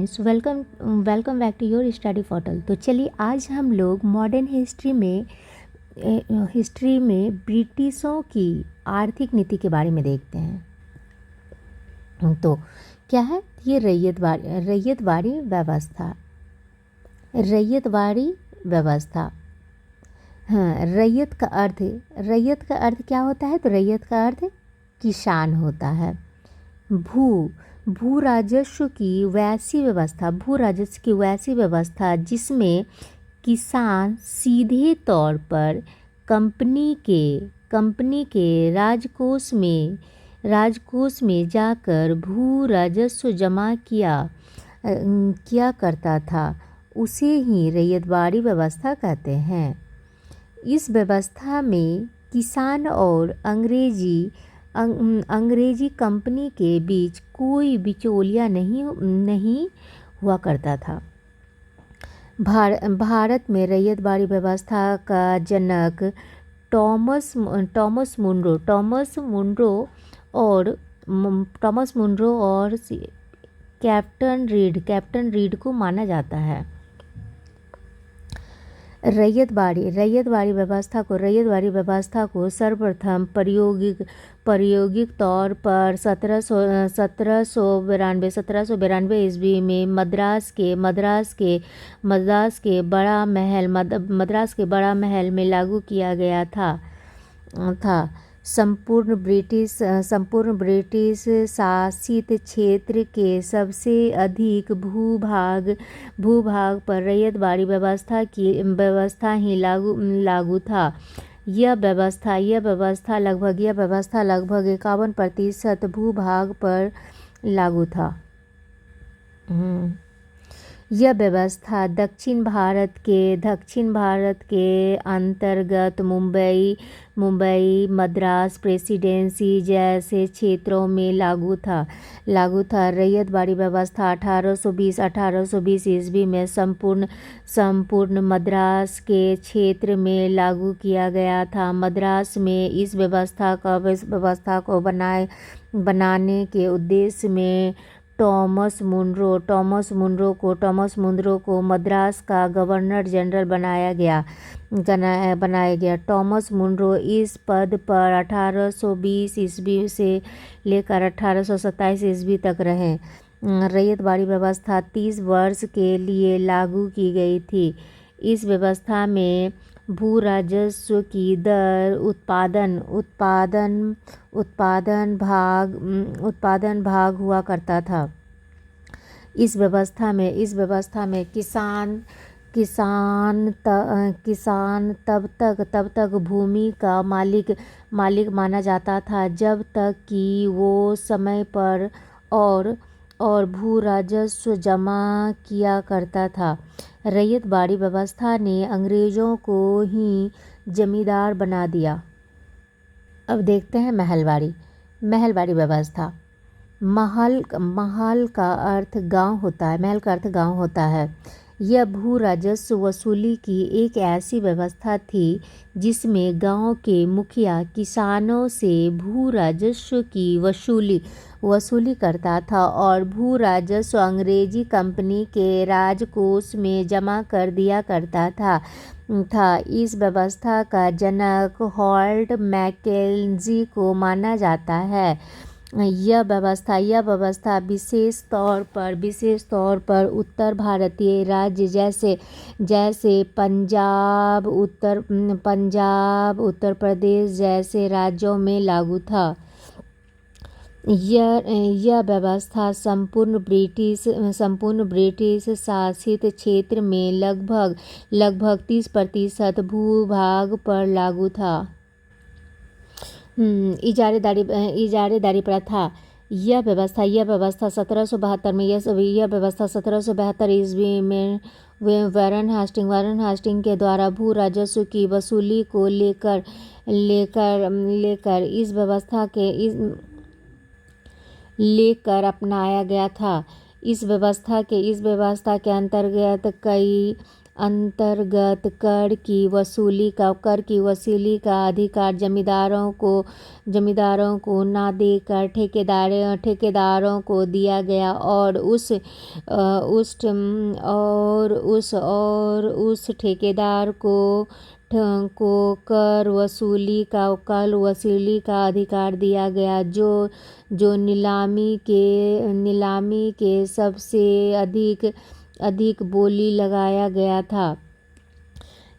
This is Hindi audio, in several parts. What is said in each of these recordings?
Friends, welcome welcome back to your study portal. तो चलिए आज हम लोग मॉडर्न हिस्ट्री में ब्रिटिशों की आर्थिक नीति के बारे में देखते हैं। तो क्या है ये रैयतवाड़ी व्यवस्था। हाँ, रैयत का अर्थ क्या होता है? तो रैयत का अर्थ किसान होता है। भू राजस्व की वैसी व्यवस्था जिसमें किसान सीधे तौर पर कंपनी के राजकोष में जाकर भू राजस्व जमा किया करता था, उसे ही रैयतवाड़ी व्यवस्था कहते हैं। इस व्यवस्था में किसान और अंग्रेजी कंपनी के बीच कोई बिचौलिया नहीं हुआ करता था। भारत में रैयतवाड़ी व्यवस्था का जनक टॉमस मुनरो और कैप्टन रीड को माना जाता है। रैयतवाड़ी व्यवस्था को सर्वप्रथम प्रायोगिक तौर पर 1792 ईस्वी में मद्रास के बड़ा महल में लागू किया गया था। संपूर्ण ब्रिटिश शासित क्षेत्र के सबसे अधिक भूभाग पर रैयतवाड़ी व्यवस्था ही लागू था। यह व्यवस्था लगभग 51% भूभाग पर लागू था। यह व्यवस्था दक्षिण भारत के अंतर्गत मुंबई, मद्रास प्रेसिडेंसी जैसे क्षेत्रों में लागू था। रैयतवाड़ी व्यवस्था 1820 ईस्वी में संपूर्ण मद्रास के क्षेत्र में लागू किया गया था। मद्रास में इस व्यवस्था को बनाने के उद्देश्य में टॉमस मुनरो को मद्रास का गवर्नर जनरल बनाया गया। टॉमस मुनरो इस पद पर 1820 ईस्वी से लेकर 1827 ईस्वी तक रहे। रैयतवाड़ी व्यवस्था 30 वर्ष के लिए लागू की गई थी। इस व्यवस्था में भू राजस्व की दर उत्पादन भाग हुआ करता था। इस व्यवस्था में किसान तब तक भूमि का मालिक माना जाता था जब तक कि वो समय पर और भू राजस्व जमा किया करता था। रैयतवाड़ी व्यवस्था ने अंग्रेजों को ही जमींदार बना दिया। अब देखते हैं महलवाड़ी व्यवस्था। महल का अर्थ गांव होता है। यह भू राजस्व वसूली की एक ऐसी व्यवस्था थी जिसमें गांव के मुखिया किसानों से भू राजस्व की वसूली करता था और भू राजस्व अंग्रेजी कंपनी के राजकोष में जमा कर दिया करता था। इस व्यवस्था का जनक हॉल्ट मैकेंजी को माना जाता है। यह व्यवस्था विशेष तौर पर उत्तर भारतीय राज्य जैसे पंजाब, उत्तर प्रदेश जैसे राज्यों में लागू था। यह व्यवस्था संपूर्ण ब्रिटिश शासित क्षेत्र में लगभग 30% भूभाग पर लागू था। इजारेदारी प्रथा। यह व्यवस्था 1772 ईस्वी में वारेन हास्टिंग के द्वारा भू राजस्व की वसूली को लेकर इस व्यवस्था अपनाया गया था। इस व्यवस्था के अंतर्गत कई अंतर्गत कर की वसूली का अधिकार जमींदारों को ना देकर ठेकेदारों को दिया गया और उस ठेकेदार को कर वसूली का अधिकार दिया गया जो नीलामी के सबसे अधिक बोली लगाया गया था।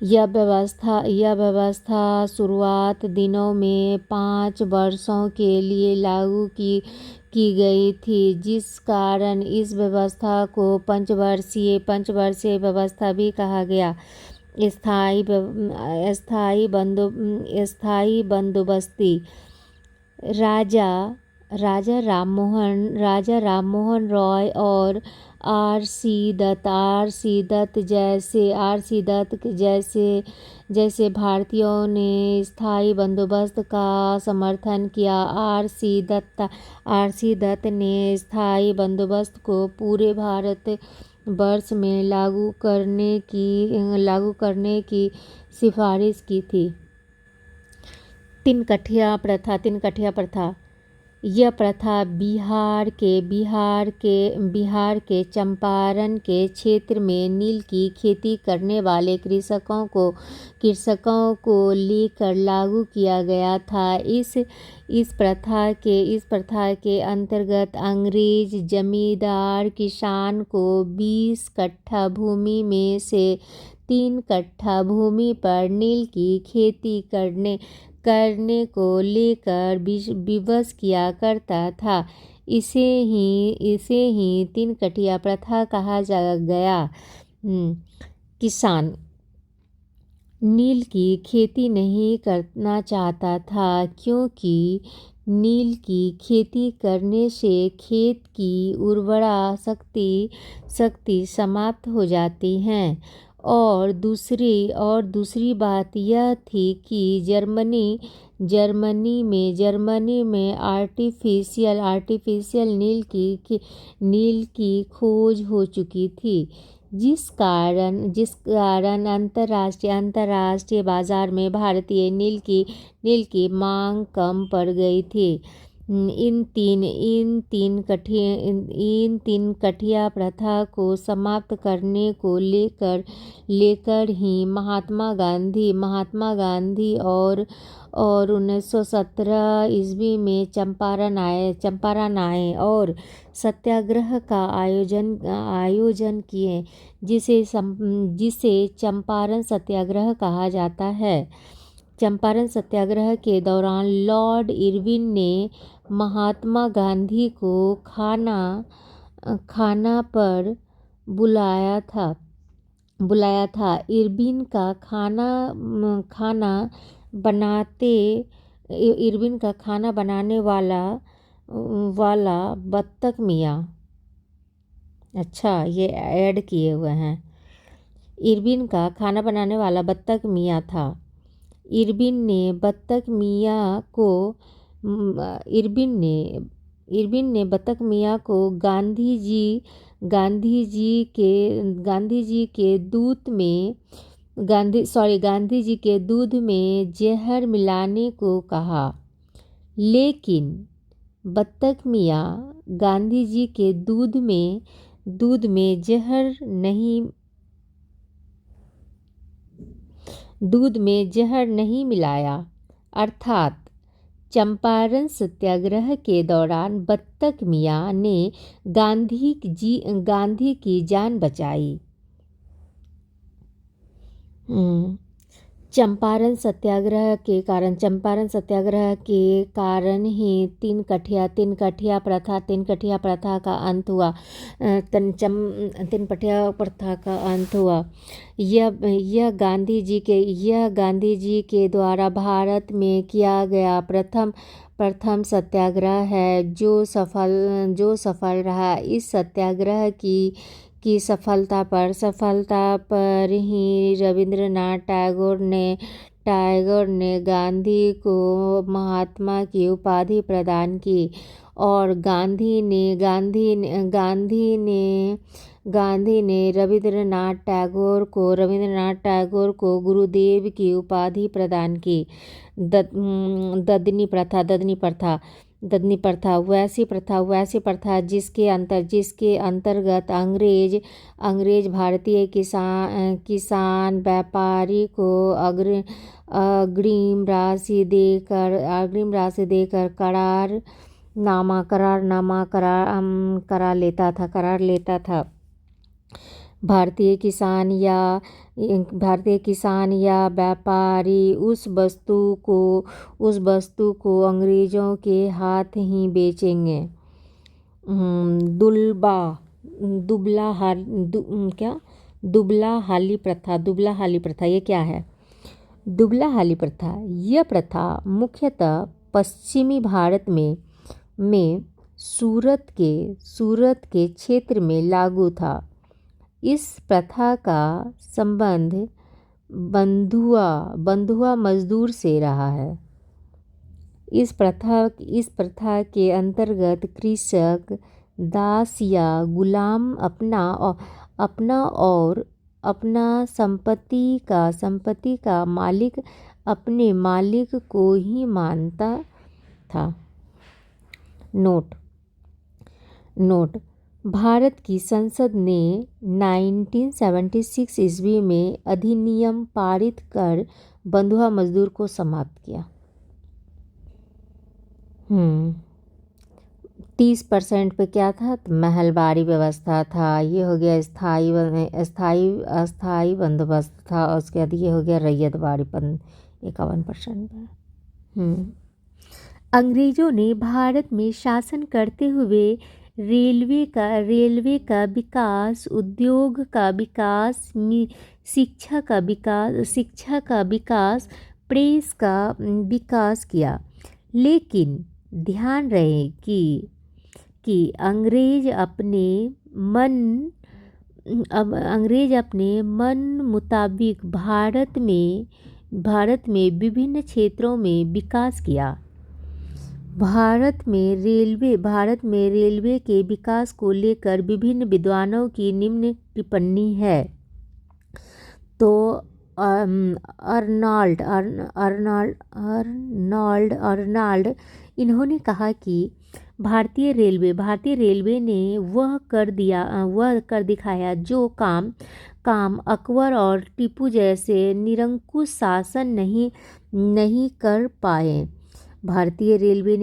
यह व्यवस्था शुरुआत दिनों में 5 वर्षों के लिए लागू की गई थी, जिस कारण इस व्यवस्था को पंचवर्षीय व्यवस्था भी कहा गया। स्थायी बंदोबस्ती राजा राममोहन रॉय और आर.सी. दत्त जैसे भारतीयों ने स्थायी बंदोबस्त का समर्थन किया। आर.सी. दत्त ने स्थायी बंदोबस्त को पूरे भारत वर्ष में लागू करने की सिफारिश की थी। तिनकठिया प्रथा यह प्रथा बिहार के चंपारण के क्षेत्र में नील की खेती करने वाले कृषकों को लेकर लागू किया गया था। इस प्रथा के अंतर्गत अंग्रेज जमींदार किसान को 20 कट्ठा भूमि में से 3 कट्ठा भूमि पर नील की खेती करने को लेकर विवश किया करता था। इसे ही तिनकठिया प्रथा कहा गया। किसान नील की खेती नहीं करना चाहता था, क्योंकि नील की खेती करने से खेत की उर्वरा शक्ति समाप्त हो जाती है। और दूसरी बात यह थी कि जर्मनी में आर्टिफिशियल नील की खोज हो चुकी थी, जिस कारण अंतर्राष्ट्रीय बाजार में भारतीय नील की मांग कम पड़ गई थी। इन तीन कठिया प्रथा को समाप्त करने को लेकर ही महात्मा गांधी और 1917 ईस्वी में चंपारण आए और सत्याग्रह का आयोजन किए, जिसे चंपारण सत्याग्रह कहा जाता है। चंपारण सत्याग्रह के दौरान लॉर्ड इरविन ने महात्मा गांधी को खाना पर बुलाया था। इरविन का खाना बनाने वाला बत्तख मियाँ, अच्छा ये ऐड किए हुए हैं। इरविन का खाना बनाने वाला बत्तख मियाँ था। इरविन ने बत्तख मियाँ को गांधी जी के दूध में जहर मिलाने को कहा, लेकिन बत्तख मियाँ गांधी जी के दूध में जहर नहीं मिलाया। अर्थात चंपारण सत्याग्रह के दौरान बत्तख मियाँ ने गांधी की जान बचाई। चंपारण सत्याग्रह के कारण ही तिनकठिया प्रथा का अंत हुआ। तिनकठिया प्रथा का अंत हुआ। यह गांधी जी के द्वारा भारत में किया गया प्रथम सत्याग्रह है, जो सफल रहा। इस सत्याग्रह की सफलता पर ही रविंद्रनाथ टैगोर ने गांधी को महात्मा की उपाधि प्रदान की और गांधी ने गांधी ने रविंद्रनाथ टैगोर को गुरुदेव की उपाधि प्रदान की। ददनी प्रथा वैसी प्रथा जिसके अंतर्गत अंग्रेज भारतीय किसान व्यापारी को अग्रिम राशि देकर करारनामा करार लेता था। भारतीय किसान या व्यापारी उस वस्तु को अंग्रेजों के हाथ ही बेचेंगे। दुबला हाली प्रथा ये क्या है? दुबला हाली प्रथा यह प्रथा मुख्यतः पश्चिमी भारत में सूरत के क्षेत्र में लागू था। इस प्रथा का संबंध बंधुआ मजदूर से रहा है। इस प्रथा के अंतर्गत कृषक दास या गुलाम अपना संपत्ति का मालिक अपने मालिक को ही मानता था। नोट भारत की संसद ने 1976 ईस्वी में अधिनियम पारित कर बंधुआ मजदूर को समाप्त किया। 30% पे क्या था? तो महलबारी व्यवस्था था। ये हो गया अस्थाई बंदोबस्त था। और उसके बाद ये हो गया रैयतवाड़ी 51% पे। अंग्रेजों ने भारत में शासन करते हुए रेलवे का विकास, उद्योग का विकास, शिक्षा का विकास, प्रेस का विकास किया। लेकिन ध्यान रहे कि अंग्रेज अपने मन मुताबिक भारत में विभिन्न क्षेत्रों में विकास किया। भारत में रेलवे के विकास को लेकर विभिन्न विद्वानों की निम्न टिप्पणी है। तो अर्नाल्ड इन्होंने कहा कि भारतीय रेलवे ने वह कर दिखाया जो काम अकबर और टीपू जैसे निरंकुश शासन नहीं कर पाए। भारतीय रेलवे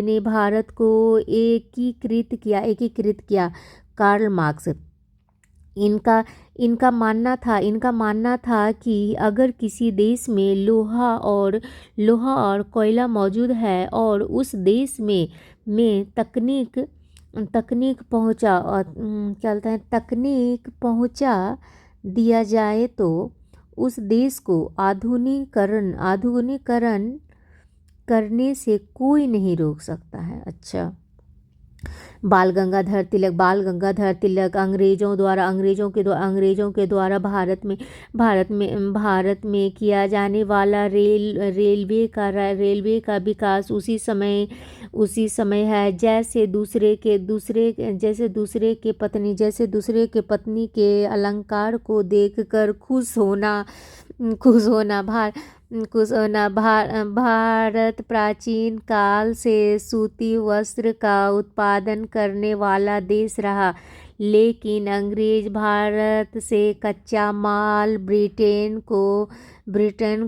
ने भारत को एकीकृत किया। कार्ल मार्क्स इनका मानना था कि अगर किसी देश में लोहा और कोयला मौजूद है और उस देश में तकनीक पहुंचा दिया जाए तो उस देश को आधुनिकीकरण करने से कोई नहीं रोक सकता है। अच्छा, बाल गंगाधर तिलक अंग्रेजों के द्वारा भारत में किया जाने वाला रेलवे का विकास उसी समय है जैसे दूसरे के पत्नी के अलंकार को देखकर खुश होना। भारत प्राचीन काल से सूती वस्त्र का उत्पादन करने वाला देश रहा। लेकिन अंग्रेज भारत से कच्चा माल ब्रिटेन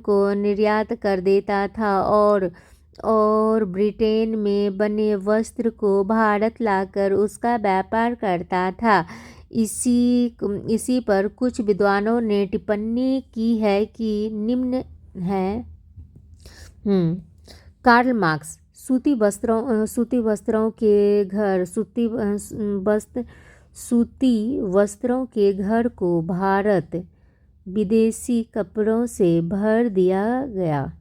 को निर्यात कर देता था और ब्रिटेन में बने वस्त्र को भारत लाकर उसका व्यापार करता था। इसी पर कुछ विद्वानों ने टिप्पणी की है कि निम्न है। कार्ल मार्क्स सूती वस्त्रों के घर को भारत विदेशी कपड़ों से भर दिया गया।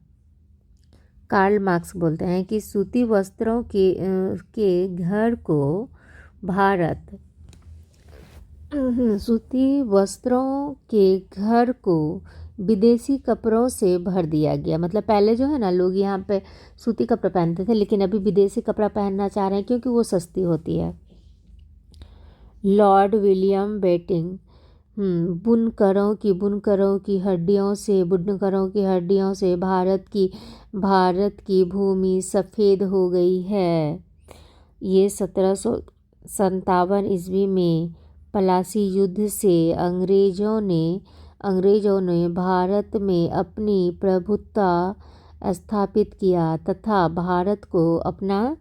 कार्ल मार्क्स बोलते हैं कि सूती वस्त्रों के घर को विदेशी कपड़ों से भर दिया गया। मतलब पहले जो है ना, लोग यहाँ पे सूती कपड़ा पहनते थे, लेकिन अभी विदेशी कपड़ा पहनना चाह रहे हैं क्योंकि वो सस्ती होती है। Lord William Bentinck. बुनकरों की हड्डियों से भारत की भूमि सफ़ेद हो गई है। ये 1757 ईस्वी में पलासी युद्ध से अंग्रेजों ने भारत में अपनी प्रभुत्व स्थापित किया तथा भारत को अपना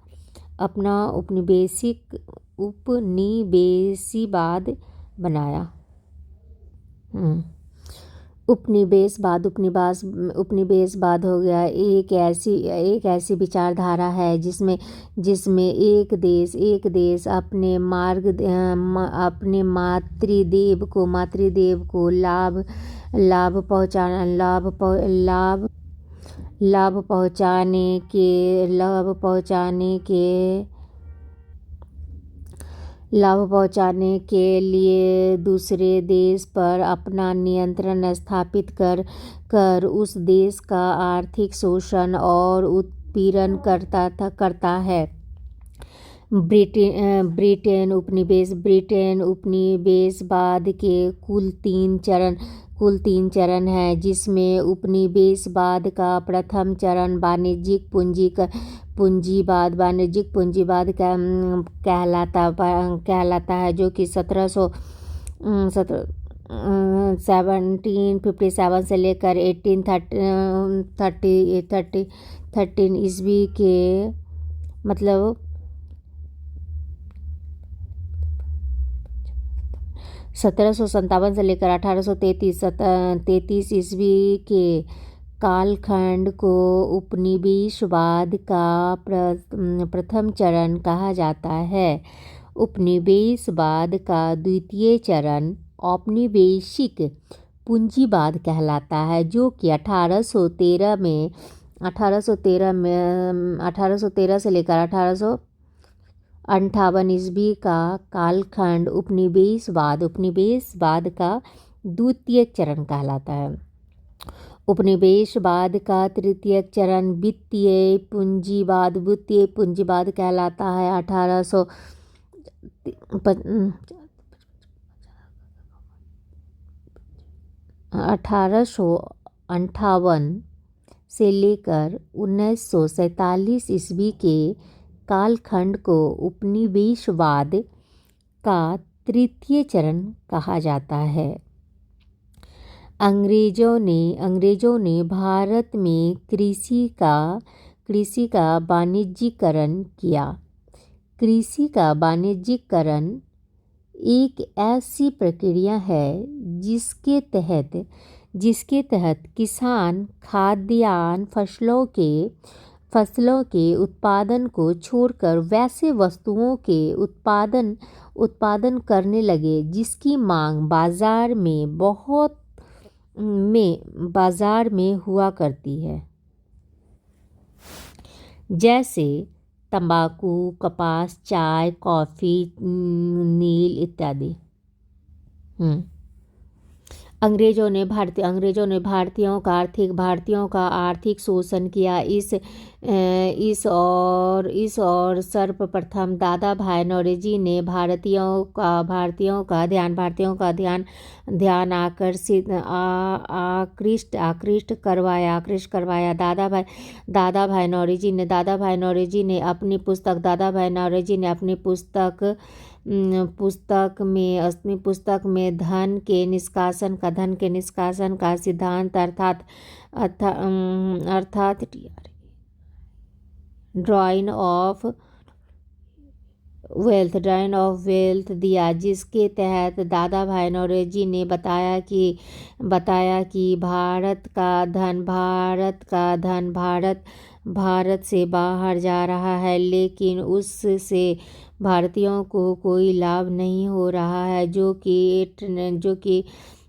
उपनिवेशीवाद बनाया। उपनिवेशवाद हो गया एक ऐसी विचारधारा है जिसमें एक देश अपने मातृदेव को लाभ पहुंचाने के लिए दूसरे देश पर अपना नियंत्रण स्थापित कर उस देश का आर्थिक शोषण और उत्पीड़न करता है। ब्रिटेन उपनिवेशवाद के कुल तीन चरण हैं, जिसमें उपनिवेशवाद का प्रथम चरण वाणिज्यिक पूंजीवाद कहलाता है, जो कि 1757 से लेकर 1813 ईस्वी के 1757 से लेकर 1833 ईस्वी के कालखंड को उपनिवेशवाद का प्रथम चरण कहा जाता है। उपनिवेशवाद का द्वितीय चरण औपनिवेशिक पूंजीवाद कहलाता है, जो कि 1813 से लेकर 1858 ईस्वी का कालखंड उपनिवेशवाद का द्वितीय चरण कहलाता है। उपनिवेशवाद का तृतीय चरण वित्तीय पूंजीवाद कहलाता है। 1858 से लेकर 1947 ईस्वी के कालखंड को उपनिवेशवाद का तृतीय चरण कहा जाता है। अंग्रेजों ने भारत में कृषि का वाणिज्यीकरण किया। कृषि का वाणिज्यीकरण एक ऐसी प्रक्रिया है जिसके तहत किसान खाद्यान्न फसलों के उत्पादन को छोड़कर वैसे वस्तुओं के उत्पादन करने लगे जिसकी मांग बाजार में हुआ करती है, जैसे तंबाकू, कपास, चाय, कॉफी, नील इत्यादि। अंग्रेजों ने भारतीयों का आर्थिक शोषण किया। इस और सर्वप्रथम दादा भाई नौरोजी ने भारतीयों का ध्यान आकृष्ट करवाया। दादा भाई नौरोजी ने अपनी पुस्तक में धन के निष्कासन का सिद्धांत अर्थात ड्राइन ऑफ वेल्थ दिया, जिसके तहत दादा भाई नौरोजी ने बताया कि भारत का धन भारत से बाहर जा रहा है, लेकिन उससे भारतीयों को कोई लाभ नहीं हो रहा है, जो कि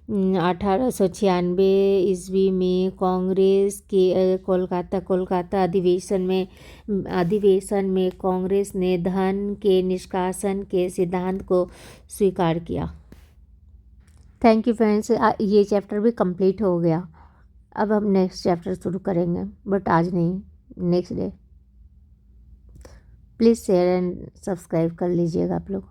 1896 ईस्वी में कांग्रेस के कोलकाता अधिवेशन में कांग्रेस ने धन के निष्कासन के सिद्धांत को स्वीकार किया। थैंक यू फ्रेंड्स, ये चैप्टर भी कंप्लीट हो गया। अब हम नेक्स्ट चैप्टर शुरू करेंगे, बट आज नहीं, next day. Please share and subscribe कर लीजिएगा आप लोग।